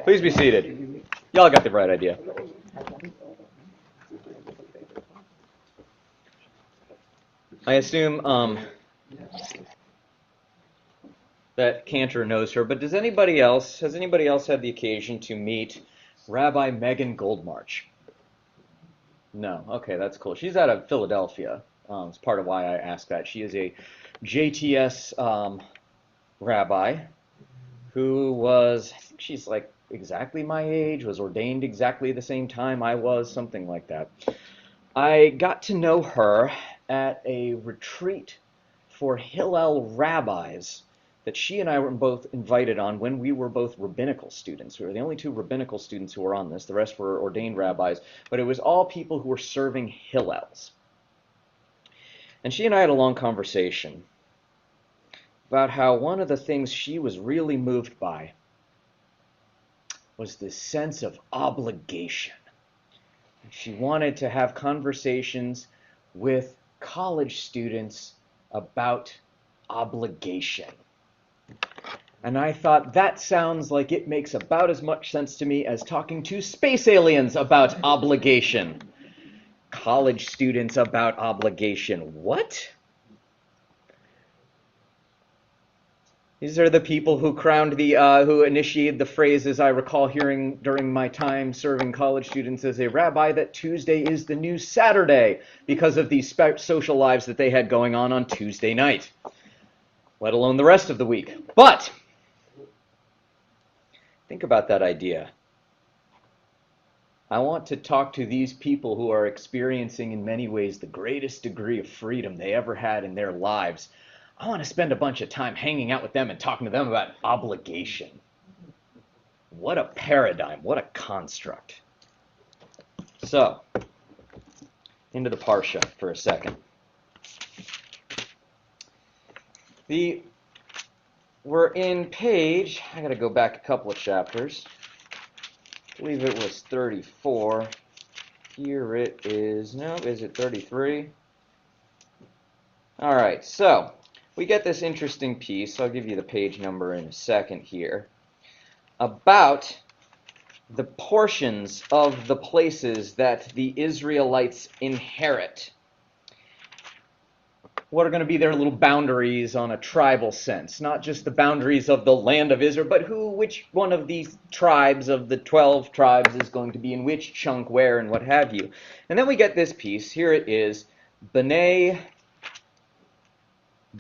Please be seated. Y'all got the right idea. I assume that Cantor knows her, but has anybody else had the occasion to meet Rabbi Megan Goldmarch? No. Okay, that's cool. She's out of Philadelphia. It's part of why I asked that. She is a JTS rabbi who was, I think she's like exactly my age, was ordained exactly the same time I was, something like that. I got to know her at a retreat for Hillel rabbis that she and I were both invited on when we were both rabbinical students. We were the only two rabbinical students who were on this. The rest were ordained rabbis, but it was all people who were serving Hillels. And she and I had a long conversation about how one of the things she was really moved by was this sense of obligation. She wanted to have conversations with college students about obligation. And I thought, that sounds like it makes about as much sense to me as talking to space aliens about obligation. College students about obligation. What? These are the people who who initiated the phrase, as I recall hearing during my time serving college students as a rabbi, that Tuesday is the new Saturday because of these social lives that they had going on Tuesday night, let alone the rest of the week. But think about that idea. I want to talk to these people who are experiencing in many ways the greatest degree of freedom they ever had in their lives. I want to spend a bunch of time hanging out with them and talking to them about obligation. What a paradigm, what a construct. So, into the parsha for a second. We're in page, I got to go back a couple of chapters. I believe it was 34. Here it is, no, is it 33? All right, so we get this interesting piece, I'll give you the page number in a second here, about the portions of the places that the Israelites inherit. What are going to be their little boundaries on a tribal sense? Not just the boundaries of the land of Israel, but which one of these tribes of the 12 tribes is going to be in which chunk, where, and what have you. And then we get this piece. Here it is. B'nai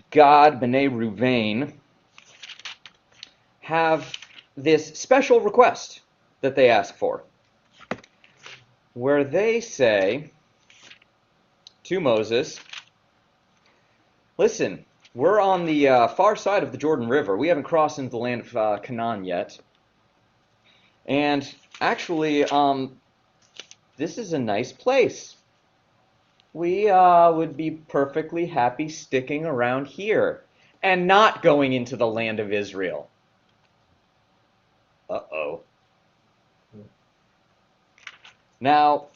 Gad, B'nai Ruvain have this special request that they ask for, where they say to Moses, listen, we're on the far side of the Jordan River. We haven't crossed into the land of Canaan yet. And actually, this is a nice place. We would be perfectly happy sticking around here and not going into the land of Israel. Uh-oh. Now,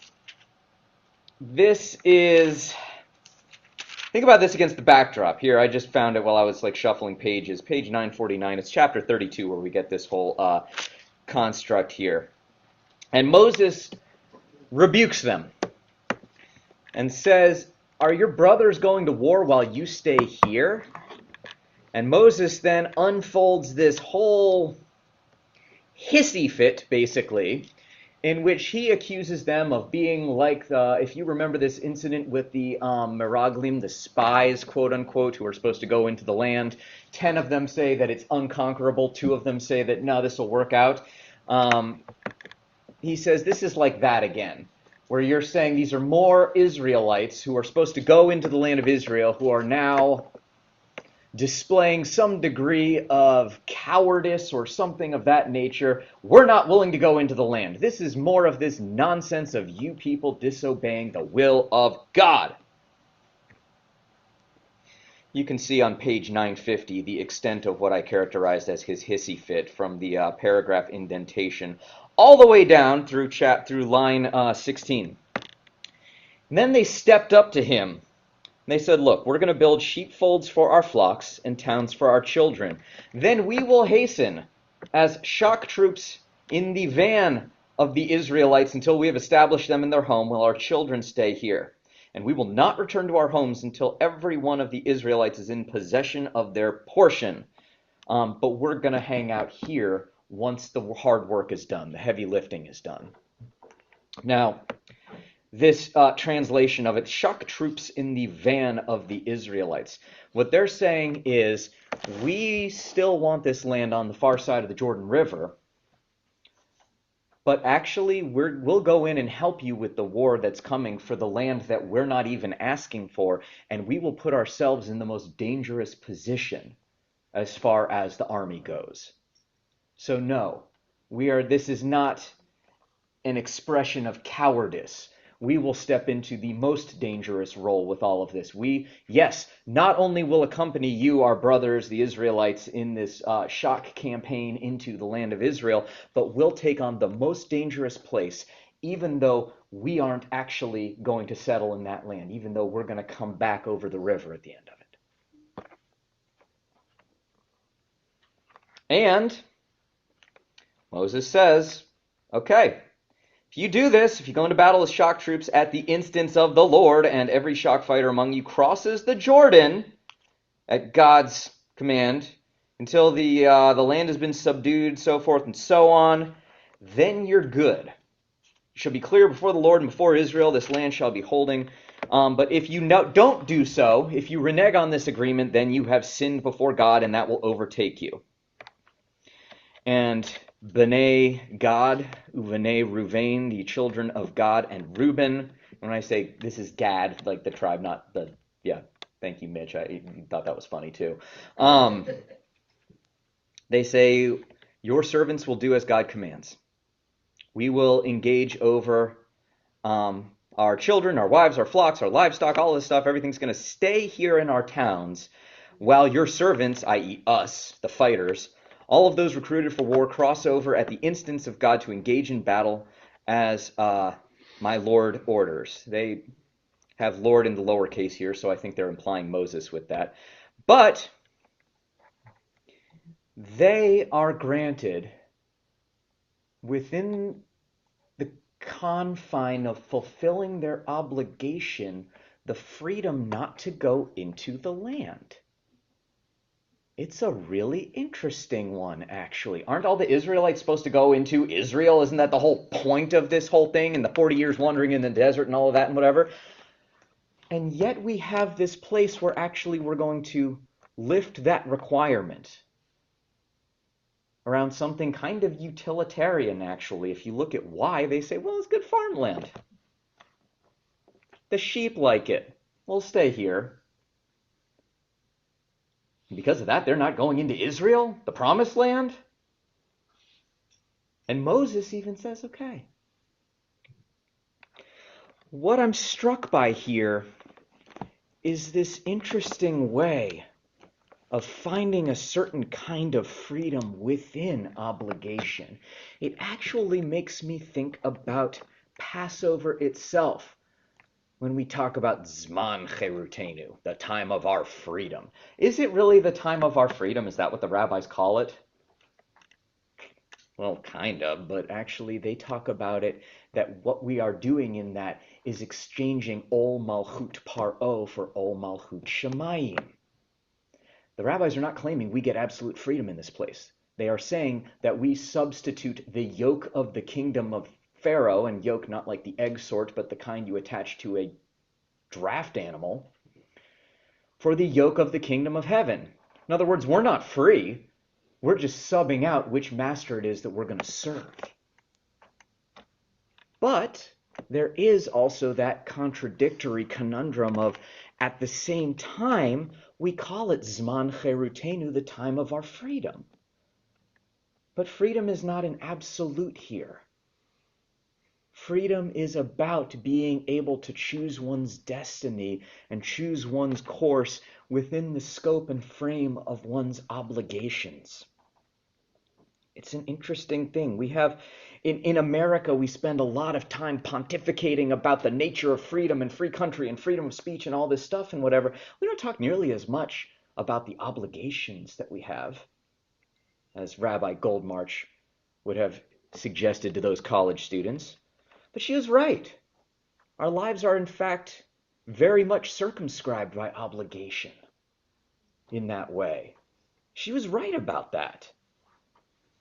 this is... Think about this against the backdrop. Here, I just found it while I was shuffling pages. Page 949, it's chapter 32 where we get this whole construct here. And Moses rebukes them and says, are your brothers going to war while you stay here? And Moses then unfolds this whole hissy fit, basically, in which he accuses them of being like if you remember this incident with the Meraglim, the spies, quote-unquote, who are supposed to go into the land. 10 of them say that it's unconquerable. 2 of them say that, no, this will work out. He says this is like that again, where you're saying these are more Israelites who are supposed to go into the land of Israel who are now displaying some degree of cowardice or something of that nature. We're not willing to go into the land. This is more of this nonsense of you people disobeying the will of God. You can see on page 950 the extent of what I characterized as his hissy fit from the paragraph indentation all the way down through line 16. And then they stepped up to him. They said, look, we're going to build sheepfolds for our flocks and towns for our children. Then we will hasten as shock troops in the van of the Israelites until we have established them in their home, while our children stay here. And we will not return to our homes until every one of the Israelites is in possession of their portion. But we're going to hang out here once the hard work is done, the heavy lifting is done. Now, this translation of it, shock troops in the van of the Israelites. What they're saying is, we still want this land on the far side of the Jordan River, but actually we'll go in and help you with the war that's coming for the land that we're not even asking for, and we will put ourselves in the most dangerous position as far as the army goes. So no, this is not an expression of cowardice. We will step into the most dangerous role with all of this. Yes, not only will accompany you, our brothers, the Israelites, in this shock campaign into the land of Israel, but we'll take on the most dangerous place, even though we aren't actually going to settle in that land, even though we're going to come back over the river at the end of it. And Moses says, okay, if you do this, if you go into battle with shock troops at the instance of the Lord, and every shock fighter among you crosses the Jordan at God's command until the land has been subdued, so forth and so on, then you're good. You shall be clear before the Lord and before Israel. This land shall be holding. But if you don't do so, if you renege on this agreement, then you have sinned before God, and that will overtake you. And B'nai Gad, Uvenei Ruvain, the children of Gad and Reuben. When I say this is Gad, like the tribe, not the, yeah, thank you, Mitch. I thought that was funny too. They say, your servants will do as God commands. We will engage over our children, our wives, our flocks, our livestock, all this stuff. Everything's going to stay here in our towns while your servants, i.e. us, the fighters, all of those recruited for war, cross over at the instance of God to engage in battle as my Lord orders. They have Lord in the lowercase here, so I think they're implying Moses with that. But they are granted, within the confine of fulfilling their obligation, the freedom not to go into the land. It's a really interesting one, actually. Aren't all the Israelites supposed to go into Israel? Isn't that the whole point of this whole thing, and the 40 years wandering in the desert and all of that and whatever? And yet we have this place where actually we're going to lift that requirement around something kind of utilitarian, actually. If you look at why, they say, well, it's good farmland. The sheep like it. We'll stay here. And because of that, they're not going into Israel, the promised land. And Moses even says, okay. What I'm struck by here is this interesting way of finding a certain kind of freedom within obligation. It actually makes me think about Passover itself when we talk about Zman Cherutenu, the time of our freedom. Is it really the time of our freedom? Is that what the rabbis call it? Well, kind of, but actually they talk about it that what we are doing in that is exchanging Ol Malchut Paro for Ol Malchut Shemayim. The rabbis are not claiming we get absolute freedom in this place. They are saying that we substitute the yoke of the kingdom of Pharaoh, and yoke not like the egg sort, but the kind you attach to a draft animal, for the yoke of the kingdom of heaven. In other words, we're not free. We're just subbing out which master it is that we're going to serve. But there is also that contradictory conundrum of, at the same time, we call it Zman Cherutenu, the time of our freedom. But freedom is not an absolute here. Freedom is about being able to choose one's destiny and choose one's course within the scope and frame of one's obligations. It's an interesting thing. We have, in America, we spend a lot of time pontificating about the nature of freedom and free country and freedom of speech and all this stuff and whatever. We don't talk nearly as much about the obligations that we have, as Rabbi Goldmarch would have suggested to those college students. But she was right. Our lives are, in fact, very much circumscribed by obligation in that way. She was right about that.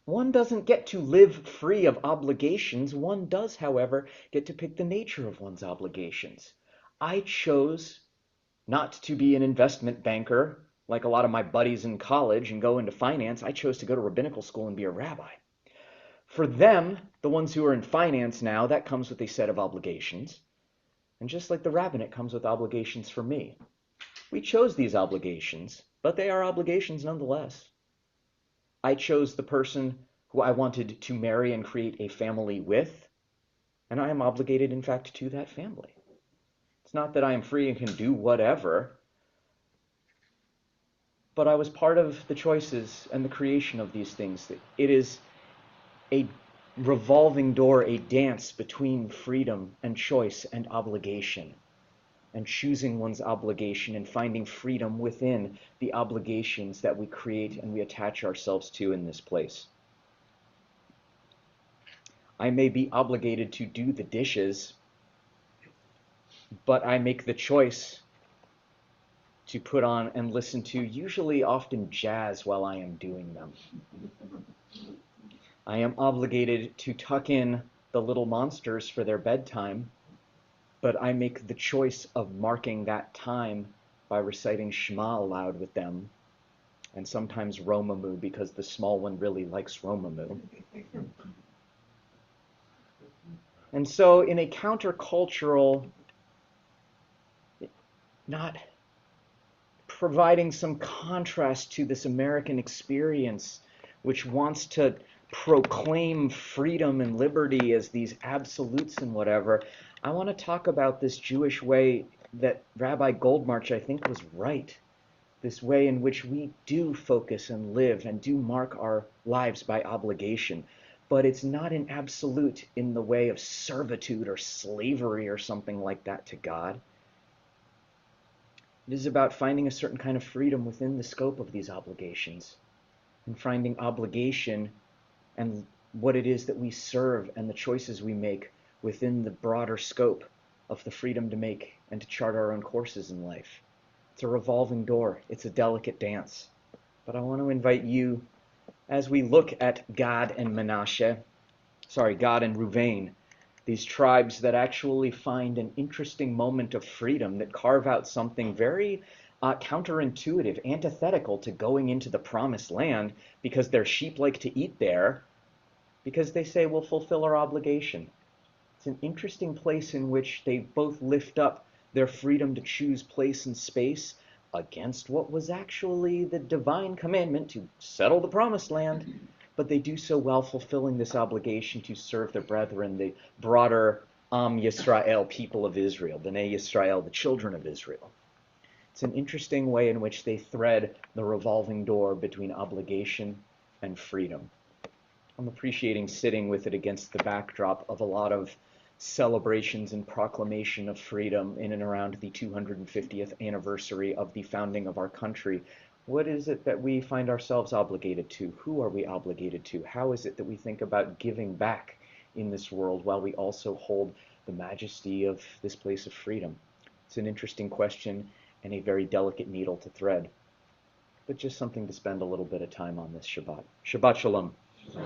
One doesn't get to live free of obligations. One does, however, get to pick the nature of one's obligations. I chose not to be an investment banker like a lot of my buddies in college and go into finance. I chose to go to rabbinical school and be a rabbi. For them, the ones who are in finance now, that comes with a set of obligations. And just like the rabbinate comes with obligations for me. We chose these obligations, but they are obligations nonetheless. I chose the person who I wanted to marry and create a family with, and I am obligated, in fact, to that family. It's not that I am free and can do whatever, but I was part of the choices and the creation of these things. It is a revolving door, a dance between freedom and choice and obligation, and choosing one's obligation and finding freedom within the obligations that we create and we attach ourselves to in this place. I may be obligated to do the dishes, but I make the choice to put on and listen to, usually often jazz, while I am doing them. I am obligated to tuck in the little monsters for their bedtime, but I make the choice of marking that time by reciting Shema aloud with them, and sometimes Romamu, because the small one really likes Romamu. And so in a countercultural, not providing some contrast to this American experience, which wants to proclaim freedom and liberty as these absolutes and whatever, I want to talk about this Jewish way that Rabbi Goldmarch, I think, was right. This way in which we do focus and live and do mark our lives by obligation. But it's not an absolute in the way of servitude or slavery or something like that to God. It is about finding a certain kind of freedom within the scope of these obligations, and finding obligation and what it is that we serve and the choices we make within the broader scope of the freedom to make and to chart our own courses in life. It's a revolving door. It's a delicate dance. But I want to invite you, as we look at Gad and Reuven, these tribes that actually find an interesting moment of freedom, that carve out something very counterintuitive, antithetical to going into the promised land, because their sheep like to eat there, because they say, we'll fulfill our obligation. It's an interesting place in which they both lift up their freedom to choose place and space against what was actually the divine commandment to settle the promised land. But they do so while fulfilling this obligation to serve their brethren, the broader Am Yisrael, people of Israel, Bnei Yisrael, the children of Israel. It's an interesting way in which they thread the revolving door between obligation and freedom. I'm appreciating sitting with it against the backdrop of a lot of celebrations and proclamation of freedom in and around the 250th anniversary of the founding of our country. What is it that we find ourselves obligated to? Who are we obligated to? How is it that we think about giving back in this world while we also hold the majesty of this place of freedom? It's an interesting question and a very delicate needle to thread, but just something to spend a little bit of time on this Shabbat. Shabbat Shalom.